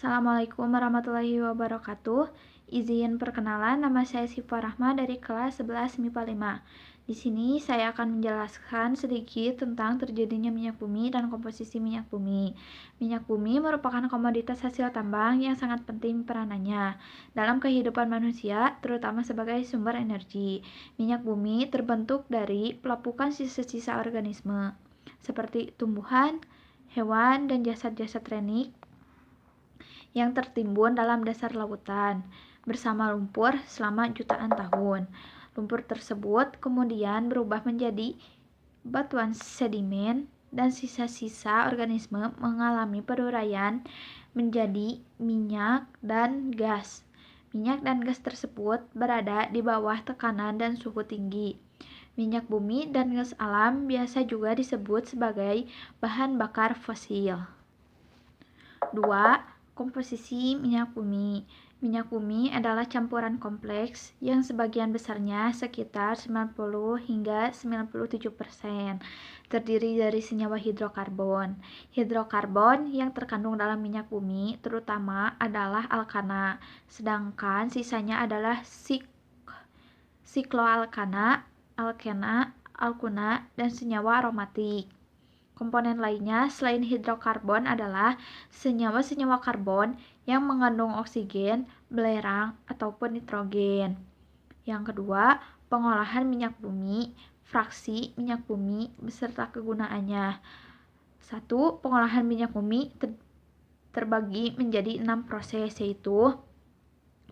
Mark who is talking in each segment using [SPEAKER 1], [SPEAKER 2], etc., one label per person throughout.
[SPEAKER 1] Assalamualaikum warahmatullahi wabarakatuh. Izin perkenalan, nama saya Syifa Rahma dari kelas 11 MIPA 5. Di sini saya akan menjelaskan sedikit tentang terjadinya minyak bumi dan komposisi minyak bumi. Minyak bumi merupakan komoditas hasil tambang yang sangat penting peranannya dalam kehidupan manusia, terutama sebagai sumber energi. Minyak bumi terbentuk dari pelapukan sisa-sisa organisme, seperti tumbuhan, hewan, dan jasad-jasad renik yang tertimbun dalam dasar lautan bersama lumpur selama jutaan tahun. Lumpur tersebut kemudian berubah menjadi batuan sedimen dan sisa-sisa organisme mengalami peruraian menjadi minyak dan gas. Minyak dan gas tersebut berada di bawah tekanan dan suhu tinggi. Minyak bumi dan gas alam biasa juga disebut sebagai bahan bakar fosil. 2. Komposisi minyak bumi. Minyak bumi adalah campuran kompleks yang sebagian besarnya sekitar 90 hingga 97% terdiri dari senyawa hidrokarbon. Hidrokarbon yang terkandung dalam minyak bumi terutama adalah alkana, sedangkan sisanya adalah sikloalkana, alkena, alkuna, dan senyawa aromatik. Komponen lainnya selain hidrokarbon adalah senyawa-senyawa karbon yang mengandung oksigen, belerang, ataupun nitrogen. Yang kedua, pengolahan minyak bumi, fraksi minyak bumi beserta kegunaannya. 1. Pengolahan minyak bumi terbagi menjadi 6 proses, yaitu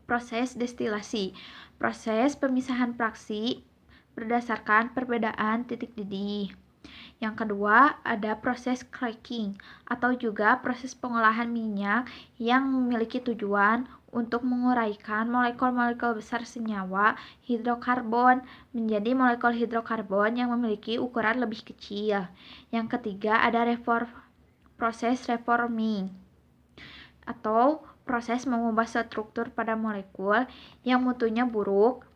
[SPEAKER 1] proses destilasi, proses pemisahan fraksi berdasarkan perbedaan titik didih. Yang kedua, ada proses cracking atau juga proses pengolahan minyak yang memiliki tujuan untuk menguraikan molekul-molekul besar senyawa hidrokarbon menjadi molekul hidrokarbon yang memiliki ukuran lebih kecil. Yang ketiga, ada proses reforming atau proses mengubah struktur pada molekul yang mutunya buruk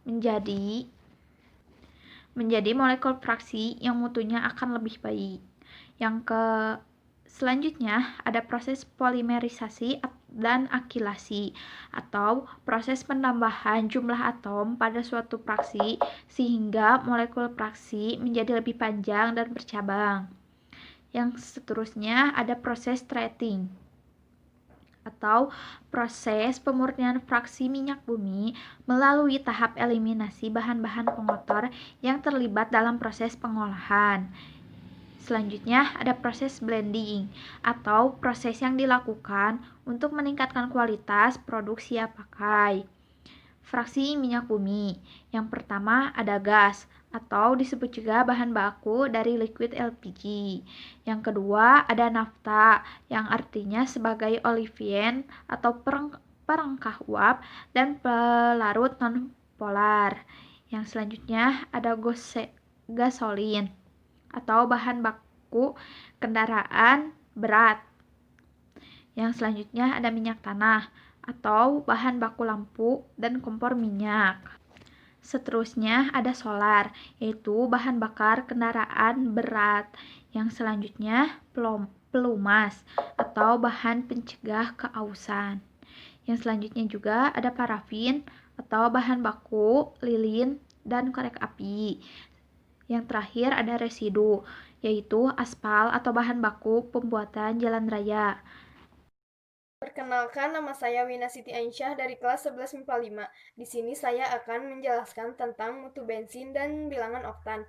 [SPEAKER 1] menjadi molekul fraksi yang mutunya akan lebih baik. Selanjutnya ada proses polimerisasi dan akilasi atau proses penambahan jumlah atom pada suatu fraksi sehingga molekul fraksi menjadi lebih panjang dan bercabang. Yang seterusnya ada proses treating atau proses pemurnian fraksi minyak bumi melalui tahap eliminasi bahan-bahan pengotor yang terlibat dalam proses pengolahan. Selanjutnya ada proses blending atau proses yang dilakukan untuk meningkatkan kualitas produk siap pakai. Fraksi minyak bumi. Yang pertama ada gas atau disebut juga bahan baku dari liquid LPG. Yang kedua ada nafta yang artinya sebagai olefin atau perengkah uap dan pelarut nonpolar. Yang selanjutnya ada gasolin atau bahan baku kendaraan berat. Yang selanjutnya ada minyak tanah atau bahan baku lampu dan kompor minyak. Seterusnya ada solar, yaitu bahan bakar kendaraan berat. Yang selanjutnya pelumas atau bahan pencegah keausan. Yang selanjutnya juga ada parafin atau bahan baku lilin dan korek api. Yang terakhir ada residu, yaitu aspal atau bahan baku pembuatan jalan raya.
[SPEAKER 2] Perkenalkan, nama saya Wina Siti Aisyah dari kelas 11 MIPA 5. Di sini saya akan menjelaskan tentang mutu bensin dan bilangan oktan.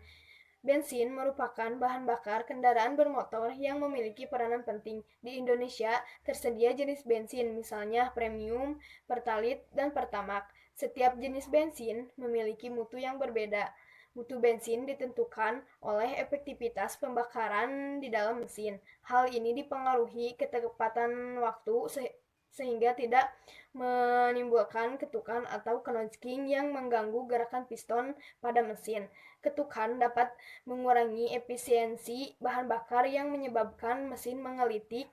[SPEAKER 2] Bensin merupakan bahan bakar kendaraan bermotor yang memiliki peranan penting. Di Indonesia tersedia jenis bensin, misalnya premium, pertalite, dan pertamax. Setiap jenis bensin memiliki mutu yang berbeda. Mutu bensin ditentukan oleh efektivitas pembakaran di dalam mesin. Hal ini dipengaruhi ketepatan waktu sehingga tidak menimbulkan ketukan atau knocking yang mengganggu gerakan piston pada mesin. Ketukan dapat mengurangi efisiensi bahan bakar yang menyebabkan mesin mengelitik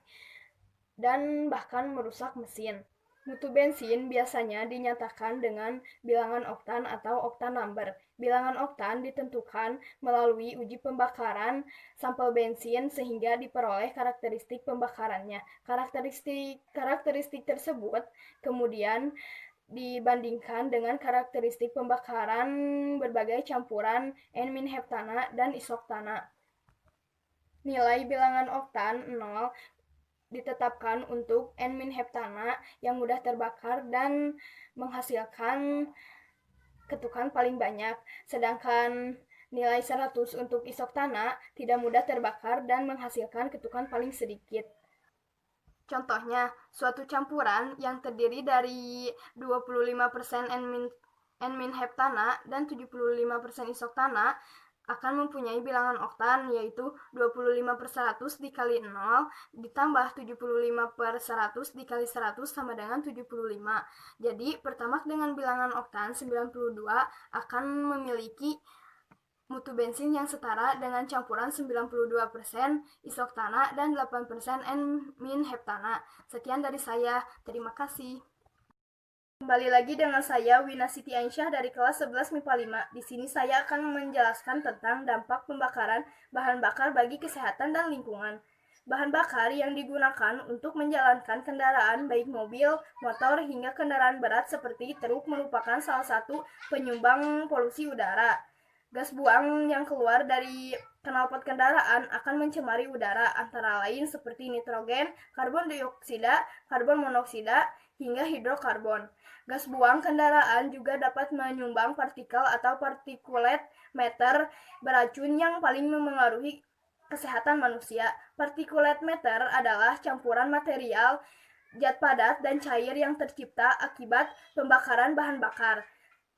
[SPEAKER 2] dan bahkan merusak mesin. Mutu bensin biasanya dinyatakan dengan bilangan oktan atau oktan number. Bilangan oktan ditentukan melalui uji pembakaran sampel bensin sehingga diperoleh karakteristik pembakarannya. Karakteristik tersebut kemudian dibandingkan dengan karakteristik pembakaran berbagai campuran N-heptana dan isoktana. Nilai bilangan oktan 0 ditetapkan untuk N-heptana yang mudah terbakar dan menghasilkan ketukan paling banyak, sedangkan nilai 100 untuk isoktana tidak mudah terbakar dan menghasilkan ketukan paling sedikit. Contohnya, suatu campuran yang terdiri dari 25% N-heptana dan 75% isoktana akan mempunyai bilangan oktan yaitu 25/100 dikali 0 ditambah 75/100 dikali 100 sama dengan 75. Jadi pertamax dengan bilangan oktan 92 akan memiliki mutu bensin yang setara dengan campuran 92% isoktana dan 8% N-heptana. Sekian dari saya, terima kasih. Kembali lagi dengan saya Wina Siti Aisyah dari kelas 11 MIPA 5. Di sini saya akan menjelaskan tentang dampak pembakaran bahan bakar bagi kesehatan dan lingkungan. Bahan bakar yang digunakan untuk menjalankan kendaraan baik mobil, motor hingga kendaraan berat seperti truk merupakan salah satu penyumbang polusi udara. Gas buang yang keluar dari knalpot kendaraan akan mencemari udara antara lain seperti nitrogen, karbon dioksida, karbon monoksida, hingga hidrokarbon. Gas buang kendaraan juga dapat menyumbang partikel atau partikulat matter beracun yang paling memengaruhi kesehatan manusia. Partikulat matter adalah campuran material zat padat dan cair yang tercipta akibat pembakaran bahan bakar,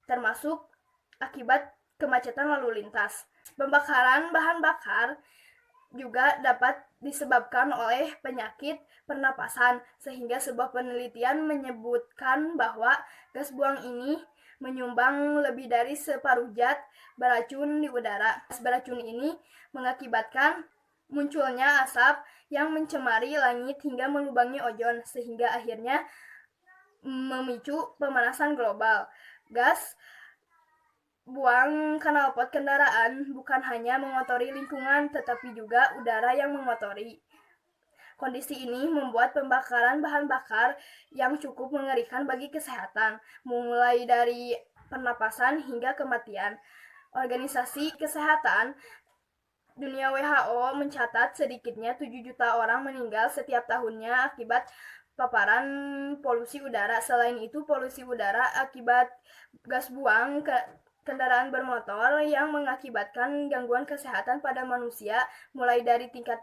[SPEAKER 2] termasuk akibat kemacetan lalu lintas. Pembakaran bahan bakar juga dapat disebabkan oleh penyakit pernapasan, sehingga sebuah penelitian menyebutkan bahwa gas buang ini menyumbang lebih dari separuh zat beracun di udara. Gas beracun ini mengakibatkan munculnya asap yang mencemari langit hingga melubangi ozon, sehingga akhirnya memicu pemanasan global. Gas buang knalpot kendaraan bukan hanya mengotori lingkungan, tetapi juga udara yang mengotori. Kondisi ini membuat pembakaran bahan bakar yang cukup mengerikan bagi kesehatan, mulai dari pernapasan hingga kematian. Organisasi Kesehatan Dunia WHO mencatat sedikitnya 7 juta orang meninggal setiap tahunnya akibat paparan polusi udara. Selain itu, polusi udara akibat gas buang kendaraan bermotor yang mengakibatkan gangguan kesehatan pada manusia mulai dari tingkat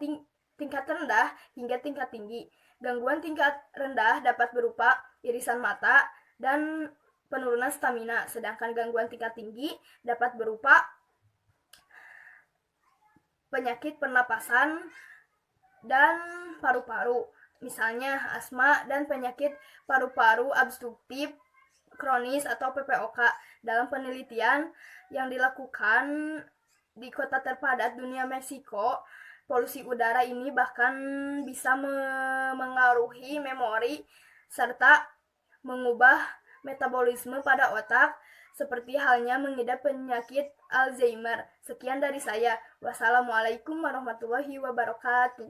[SPEAKER 2] rendah hingga tingkat tinggi. Gangguan tingkat rendah dapat berupa irisan mata dan penurunan stamina, sedangkan gangguan tingkat tinggi dapat berupa penyakit pernapasan dan paru-paru, misalnya asma dan penyakit paru-paru obstruktif kronis atau PPOK. Dalam penelitian yang dilakukan di kota terpadat dunia Meksiko, polusi udara ini bahkan bisa mengaruhi memori serta mengubah metabolisme pada otak, seperti halnya mengidap penyakit Alzheimer. Sekian dari saya. Wassalamualaikum warahmatullahi wabarakatuh.